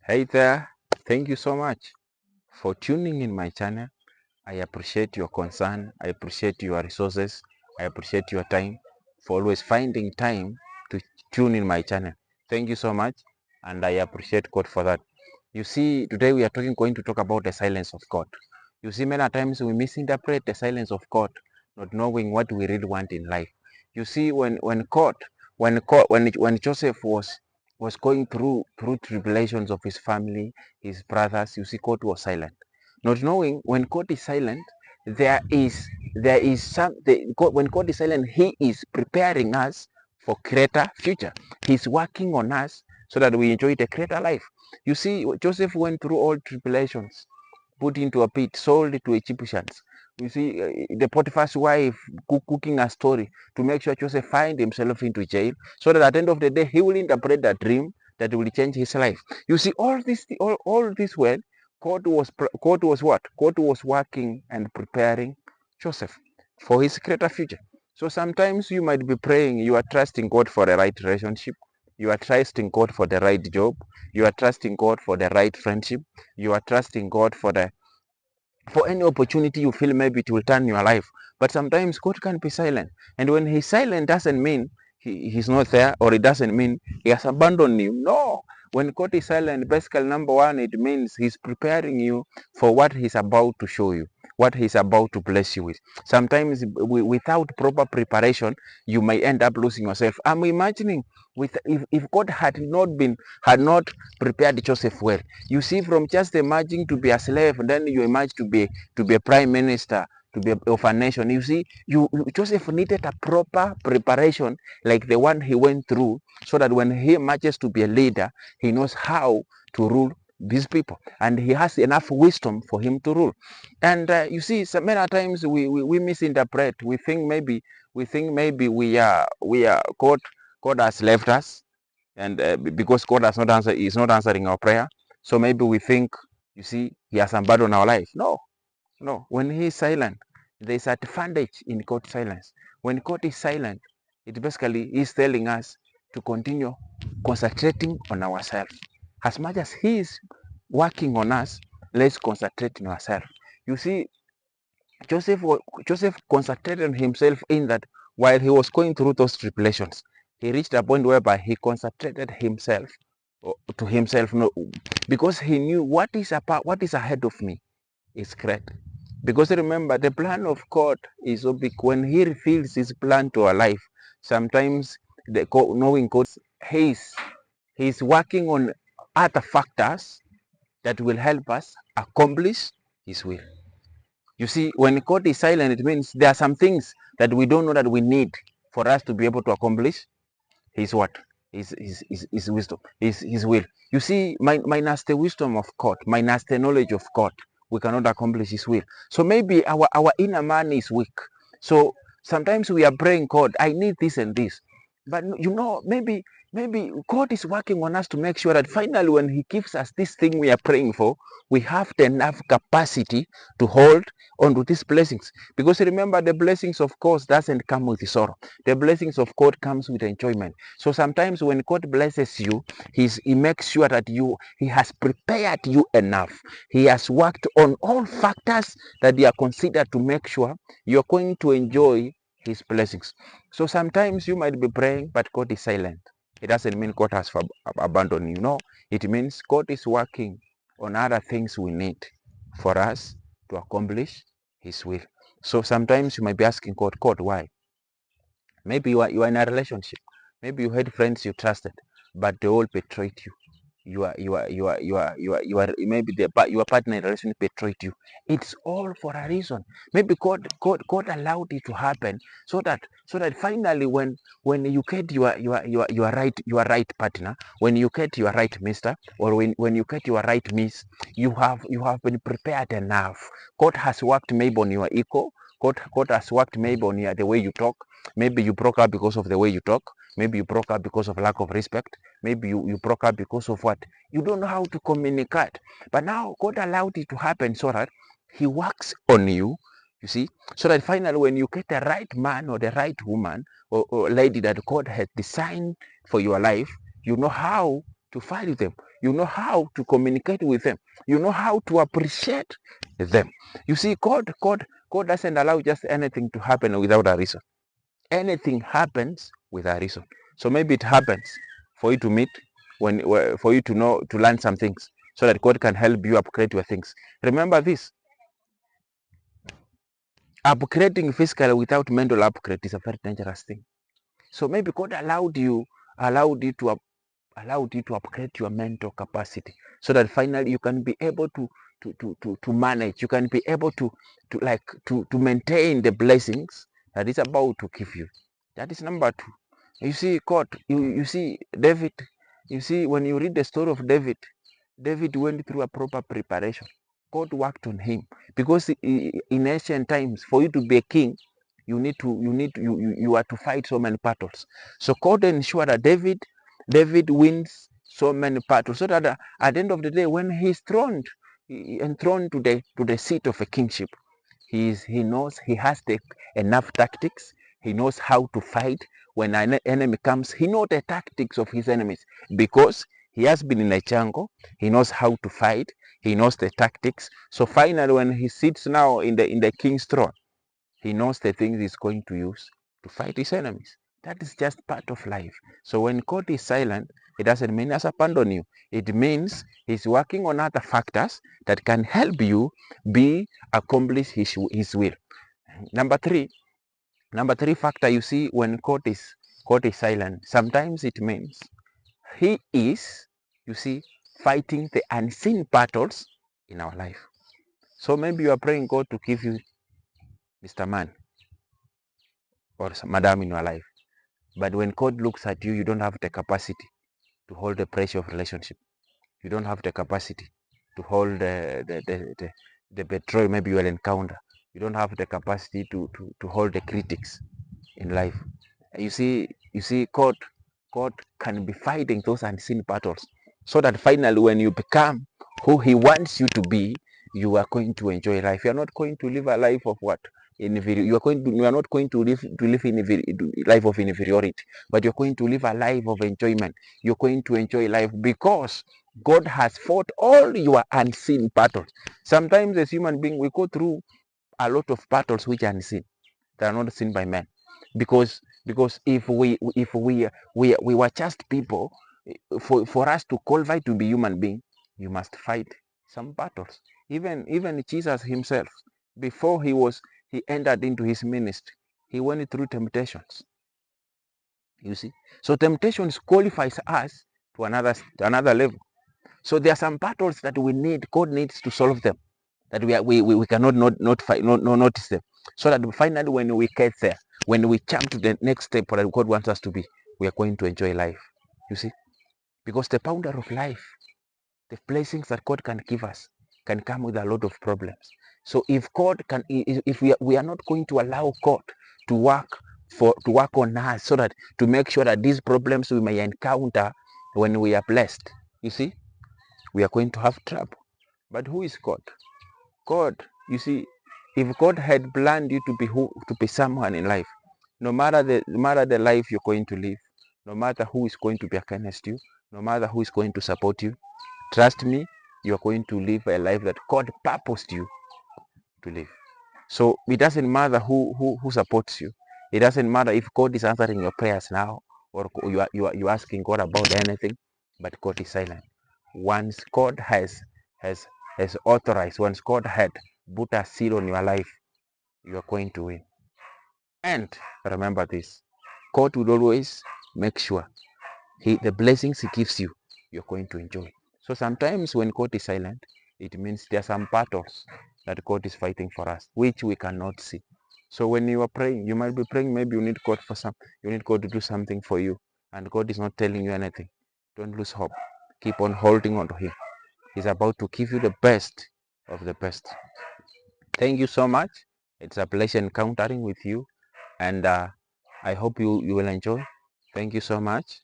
Hey there, thank you so much for tuning in my channel. I appreciate your concern, I appreciate your resources, I appreciate your time for always finding time to tune in my channel. Thank you so much, and I appreciate God for that. You see, today we are going to talk about the silence of God. You see, many times we misinterpret the silence of God, not knowing what we really want in life. You see, when Joseph was going through tribulations of his family, his brothers, you see, God was silent. Not knowing when God is silent, there is when God is silent, He is preparing us for greater future. He's working on us so that we enjoy the greater life. You see, Joseph went through all tribulations, put into a pit, sold to Egyptians. You see, the Potiphar's wife cooking a story to make sure Joseph find himself into jail, so that at the end of the day, he will interpret a dream that will change his life. You see, all this well, God was what? God was working and preparing Joseph for his greater future. So sometimes you might be praying, you are trusting God for the right relationship, you are trusting God for the right job, you are trusting God for the right friendship, you are trusting God for any opportunity you feel maybe it will turn your life. But sometimes God can be silent. And when He's silent doesn't mean He's not there, or it doesn't mean He has abandoned you. No. When God is silent, basically number one, it means He's preparing you for what He's about to show you, what He's about to bless you with. Sometimes without proper preparation, you may end up losing yourself. I'm imagining if God had not prepared Joseph well. You see, from just emerging to be a slave, then you emerge to be a prime minister, to be of a nation. You see, Joseph needed a proper preparation like the one he went through, so that when he emerges to be a leader, he knows how to rule these people, and he has enough wisdom for him to rule. And you see, so many times we misinterpret. We think maybe we are God has left us, and because God has not answered, is not answering our prayer. So maybe we think, you see, He has abandoned our life. No, no. When He is silent, there is advantage in God's silence. When God is silent, it basically is telling us to continue concentrating on ourselves. As much as He is working on us, let's concentrate on ourselves. You see, Joseph concentrated on himself in that while he was going through those tribulations, he reached a point whereby he concentrated himself to himself, no, because he knew what is ahead of me is great. Because remember, the plan of God is so big. When He reveals His plan to our life, sometimes knowing God, He's working on other factors that will help us accomplish His will. You see, when God is silent, it means there are some things that we don't know that we need for us to be able to accomplish His what? His wisdom, His will. You see, minus the wisdom of God, minus the knowledge of God, we cannot accomplish His will. So maybe our inner man is weak. So sometimes we are praying, God, I need this and this. But maybe God is working on us to make sure that finally when He gives us this thing we are praying for, we have the enough capacity to hold on to these blessings. Because remember, the blessings of God doesn't come with sorrow. The blessings of God comes with enjoyment. So sometimes when God blesses you, He makes sure that He has prepared you enough. He has worked on all factors that they are considered to make sure you're going to enjoy His blessings. So sometimes you might be praying, but God is silent. It doesn't mean God has abandoned you. No, it means God is working on other things we need for us to accomplish His will. So sometimes you might be asking God, why? Maybe you are in a relationship. Maybe you had friends you trusted, but they all betrayed you. Maybe your partner in a relationship betrayed you. It's all for a reason. Maybe God allowed it to happen so that finally when you get your right partner, when you get your right mister, or when you get your right miss, you have been prepared enough. God has worked maybe on your ego. God has worked maybe on the way you talk. Maybe you broke up because of the way you talk. Maybe you broke up because of lack of respect. Maybe you broke up because of what? You don't know how to communicate. But now God allowed it to happen so that He works on you see, so that finally when you get the right man or the right woman or lady that God has designed for your life, you know how to value them. You know how to communicate with them. You know how to appreciate them. You see, God doesn't allow just anything to happen without a reason. Anything happens with a reason. So maybe it happens for you to meet, for you to know, to learn some things, so that God can help you upgrade your things. Remember this: upgrading physically without mental upgrade is a very dangerous thing. So maybe God allowed you to upgrade your mental capacity, so that finally you can be able to manage. You can be able to maintain the blessings that is about to give you. That is number two. You see, God, you see David. You see, when you read the story of David, David went through a proper preparation. God worked on him, because in ancient times, for you to be a king, you are to fight so many battles. So God ensured that David wins so many battles, so that at the end of the day, when he's enthroned to the seat of a kingship, he knows he has enough tactics. He knows how to fight when an enemy comes. He knows the tactics of his enemies, because he has been in a jungle. He knows how to fight. He knows the tactics. So finally, when he sits now in the king's throne, he knows the things he's going to use to fight his enemies. That is just part of life. So when God is silent, it doesn't mean he's abandoned you. It means he's working on other factors that can help you accomplish his will. Number three factor, you see, when God is silent, sometimes it means he is, you see, fighting the unseen battles in our life. So maybe you are praying God to give you Mr. Man or Madam in your life. But when God looks at you, you don't have the capacity to hold the pressure of relationship. You don't have the capacity to hold the betrayal maybe you will encounter. You don't have the capacity to hold the critics in life. You see, God can be fighting those unseen battles, so that finally, when you become who He wants you to be, you are going to enjoy life. You are not going to live a life of what? You are not going to live in a life of inferiority, but you're going to live a life of enjoyment. You're going to enjoy life because God has fought all your unseen battles. Sometimes as human beings, we go through a lot of battles which are unseen. They are not seen by men, because if we were just people, for us to qualify to be human being, you must fight some battles. Even Jesus himself, before he entered into his ministry, he went through temptations. You see, so temptations qualifies us to another level. So there are some battles that God needs to solve them, that we cannot not notice them, so that finally, when we get there, when we jump to the next step that God wants us to be, we are going to enjoy life. You see, because the pounder of life, the blessings that God can give us, can come with a lot of problems. So if we are not going to allow God to work on us, so that to make sure that these problems we may encounter when we are blessed, you see, we are going to have trouble. But who is God? God, you see, if God had planned you to be someone in life, no matter the life you're going to live, no matter who is going to be against you, no matter who is going to support you, trust me, you're going to live a life that God purposed you to live. So it doesn't matter who supports you. It doesn't matter if God is answering your prayers now, or you are asking God about anything, but God is silent. Once God has authorized, once God had put a seal on your life, you are going to win. And remember this: God will always make sure the blessings He gives you, you're going to enjoy. So sometimes when God is silent, it means there are some battles that God is fighting for us, which we cannot see. So when you are praying, you might be praying, maybe you need God you need God to do something for you, and God is not telling you anything. Don't lose hope. Keep on holding on to Him. He's about to give you the best of the best. Thank you so much. It's a pleasure encountering with you, and I hope you will enjoy. Thank you so much.